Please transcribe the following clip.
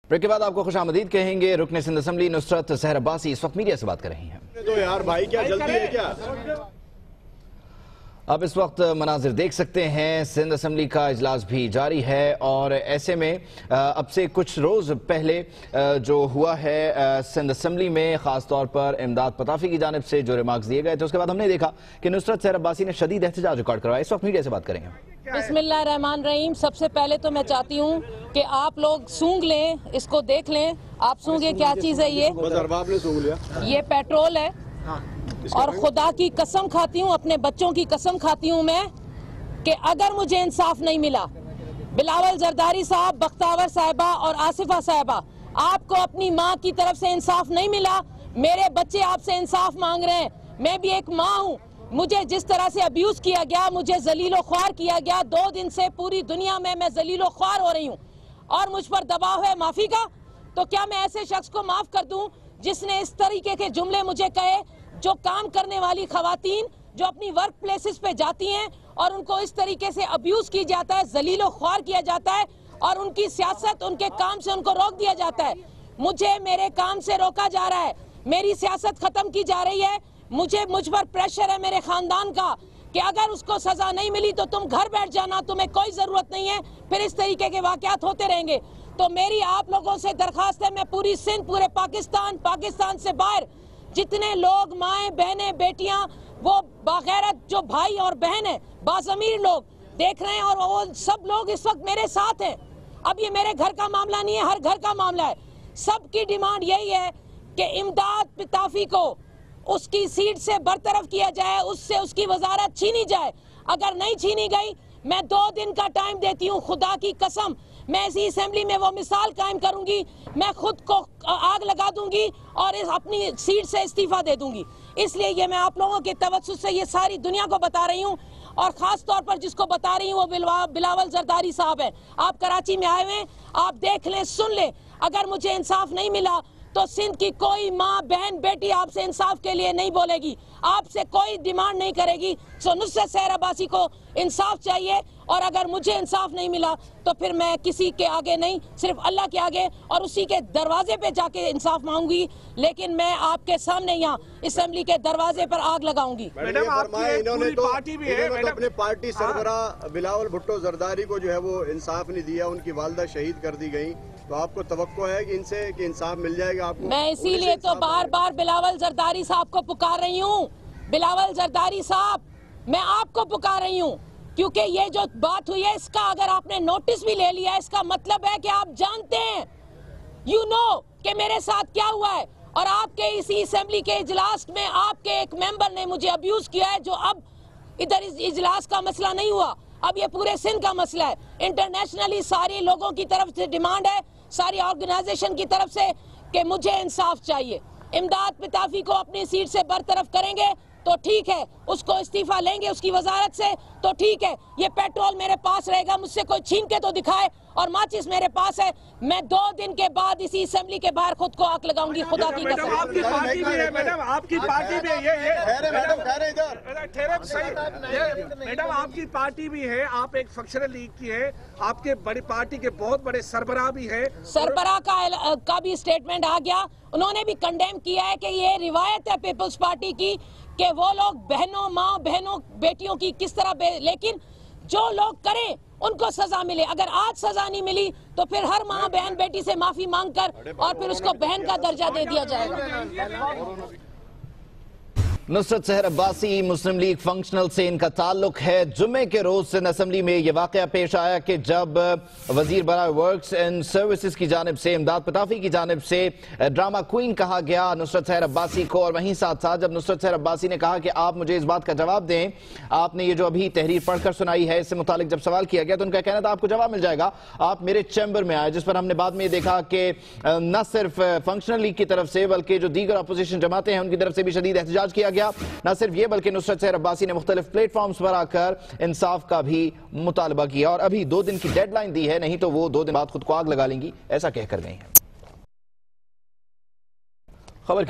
Break کے بعد آپ کو خوش آمدید کہیں گے۔ رکن سندھ اسمبلی نصرت سحر عباسی اس وقت میڈیا سے بات کر رہی ہیں۔ تو یار بھائی کیا جلدی ہے کیا؟ آپ اس وقت مناظر دیکھ سکتے ہیں، سندھ اسمبلی کا اجلاس بھی جاری ہے اور ایسے میں اب سے کچھ روز پہلے جو ہوا ہے سندھ اسمبلی میں خاص طور پر امداد پتافی کی جانب سے جو ریمارکس دیے گئے تھے، اس کے بعد ہم نے دیکھا کہ نصرت سحر عباسی نے شدید احتجاج ریکارڈ کروایا۔ اس وقت میڈیا سے بات کریں گے۔ بسم اللہ الرحمن الرحیم۔ سب سے پہلے تو میں چاہتی ہوں کہ آپ لوگ سونگ لیں، اس کو دیکھ لیں۔ آپ سونگیں کیا چیز ہے یہ پیٹرول ہے اور خدا کی قسم کھاتی ہوں، اپنے بچوں کی قسم کھاتی ہوں میں کہ اگر مجھے انصاف نہیں ملا، بلاول زرداری صاحب، بختاور صاحبہ اور آصفہ صاحبہ، آپ کو اپنی ماں کی طرف سے انصاف نہیں ملا، میرے بچے آپ سے انصاف مانگ رہے ہیں۔ میں بھی ایک ماں ہوں، مجھے جس طرح سے ابیوز کیا گیا، مجھے ذلیل و خوار کیا گیا، 2 دن سے پوری دنیا میں ذلیل و خوار ہو رہی ہوں اور مجھ پر دباؤ ہے معافی کا، تو کیا میں ایسے شخص کو معاف کر دوں جس نے اس طریقے کے جملے مجھے کہے؟ جو کام کرنے والی خواتین جو اپنی ورک پلیسز پہ جاتی ہیں اور ان کو اس طریقے سے ابیوز کی جاتا ہے، ذلیل و خوار کیا جاتا ہے اور ان کی سیاست، ان کے کام سے ان کو روک دیا جاتا ہے۔ مجھے میرے کام سے روکا جا رہا ہے، میری سیاست ختم کی جا رہی ہے، مجھ پر پریشر ہے میرے خاندان کا کہ اگر اس کو سزا نہیں ملی تو تم گھر بیٹھ جانا، تمہیں کوئی ضرورت نہیں ہے، پھر اس طریقے کے واقعات ہوتے رہیں گے۔ تو میری آپ لوگوں سے درخواست ہے، میں پوری سندھ، پورے پاکستان سے باہر جتنے لوگ، مائیں، بہنیں، بیٹیاں، وہ باغیرت جو بھائی اور بہن ہیں، باضمیر لوگ دیکھ رہے ہیں اور وہ سب لوگ اس وقت میرے ساتھ ہیں۔ اب یہ میرے گھر کا معاملہ نہیں ہے، ہر گھر کا معاملہ ہے۔ سب کی ڈیمانڈ یہی ہے کہ امداد پتافی کو اس کی سیٹ سے برطرف کیا جائے، اس سے اس کی وزارت چھینی جائے۔ اگر نہیں چھینی گئی، میں 2 دن کا ٹائم دیتی ہوں، خدا کی قسم میں اسی اسمبلی میں وہ مثال قائم کروں گی، میں خود کو آگ لگا دوں گی اور اپنی سیٹ سے استعفیٰ دے دوں گی۔ اس لیے یہ میں آپ لوگوں کے توسط سے یہ ساری دنیا کو بتا رہی ہوں اور خاص طور پر جس کو بتا رہی ہوں وہ بلاول زرداری صاحب ہیں۔ آپ کراچی میں آئے ہوئے، آپ دیکھ لیں، سن لیں، اگر مجھے انصاف نہیں ملا تو سندھ کی کوئی ماں، بہن، بیٹی آپ سے انصاف کے لیے نہیں بولے گی، آپ سے کوئی ڈیمانڈ نہیں کرے گی۔ سو نصرت سحر عباسی کو انصاف چاہیے اور اگر مجھے انصاف نہیں ملا تو پھر میں کسی کے آگے نہیں، صرف اللہ کے آگے اور اسی کے دروازے پہ جا کے انصاف مانگوں گی، لیکن میں آپ کے سامنے یہاں اسمبلی کے دروازے پر آگ لگاؤں گی۔ میڈم انہوں نے تو اپنے پارٹی سربراہ بلاول بھٹو زرداری کو جو ہے وہ انصاف نہیں دیا، ان کی والدہ شہید کر دی گئی، تو آپ کو توقع ہے کہ ان سے کہ انصاف مل جائے گا آپ کو؟ میں اسی لیے تو بار بار بلاول زرداری صاحب کو پکار رہی ہوں، بلاول زرداری صاحب میں آپ کو پکار رہی ہوں، کیونکہ یہ جو بات ہوئی ہے اس کا اگر آپ نے نوٹس بھی لے لیا، اس کا مطلب ہے کہ آپ جانتے ہیں، کہ میرے ساتھ کیا ہوا ہے، اور آپ کے اسی اسمبلی کے اجلاس میں آپ کے ایک ممبر نے مجھے ابیوز کیا ہے، جو اب ادھر اس اجلاس کا مسئلہ نہیں ہوا، اب یہ پورے سندھ کا مسئلہ ہے۔ انٹرنیشنلی ساری لوگوں کی طرف سے ڈیمانڈ ہے، ساری آرگنائزیشن کی طرف سے، کہ مجھے انصاف چاہیے۔ امداد پتافی کو اپنی سیٹ سے برطرف کریں گے تو ٹھیک ہے، اس کو استعفیٰ لیں گے اس کی وزارت سے تو ٹھیک ہے، یہ پیٹرول میرے پاس رہے گا، مجھ سے کوئی چھین کے تو دکھائے، اور ماچس میرے پاس ہے، میں 2 دن کے بعد اسی اسمبلی کے باہر خود کو آگ لگاؤں گی، خدا کی قسم۔ آپ کی پارٹی بھی ہے، میڈم آپ کی پارٹی بھی ہے، میڈم آپ کی پارٹی بھی ہے، آپ ایک فنکشنل لیگ کی ہے، آپ کے بڑی پارٹی کے بہت بڑے سربراہ بھی ہیں، سربراہ کا بھی سٹیٹمنٹ آ گیا، انہوں نے بھی کنڈیم کیا ہے کہ یہ روایت ہے پیپلز پارٹی کی کہ وہ لوگ بہنوں، ماں بہنوں، بیٹیوں کی کس طرح لیکن جو لوگ کریں ان کو سزا ملے۔ اگر آج سزا نہیں ملی تو پھر ہر ماں، بہن، بیٹی سے معافی مانگ کر اور پھر اس کو بہن کا درجہ دے دیا جائے گا۔ نصرت سحر عباسی مسلم لیگ فنکشنل سے ان کا تعلق ہے۔ جمعے کے روز سندھ اسمبلی میں یہ واقعہ پیش آیا کہ جب وزیر برائے ورکس اینڈ سروسز کی جانب سے، امداد پتافی کی جانب سے ڈرامہ کوئین کہا گیا نصرت سحر عباسی کو، اور وہیں ساتھ ساتھ جب نصرت سحر عباسی نے کہا کہ آپ مجھے اس بات کا جواب دیں، آپ نے یہ جو ابھی تحریر پڑھ کر سنائی ہے اس سے متعلق جب سوال کیا گیا تو ان کا کہنا تھا آپ کو جواب مل جائے گا، آپ میرے چیمبر میں آئے، جس پر ہم نے بعد میں یہ دیکھا کہ نہ صرف فنکشنل لیگ کی طرف سے بلکہ جو دیگر اپوزیشن جماعتیں ہیں ان کی طرف سے بھی شدید احتجاج کیا گیا۔ نہ صرف یہ بلکہ نصرت سحر عباسی نے مختلف پلیٹ فارمز پر آ کر انصاف کا بھی مطالبہ کیا اور ابھی 2 دن کی ڈیڈ لائن دی ہے، نہیں تو وہ 2 دن بعد خود کو آگ لگا لیں گی، ایسا کہہ کر گئی ہیں۔ خبر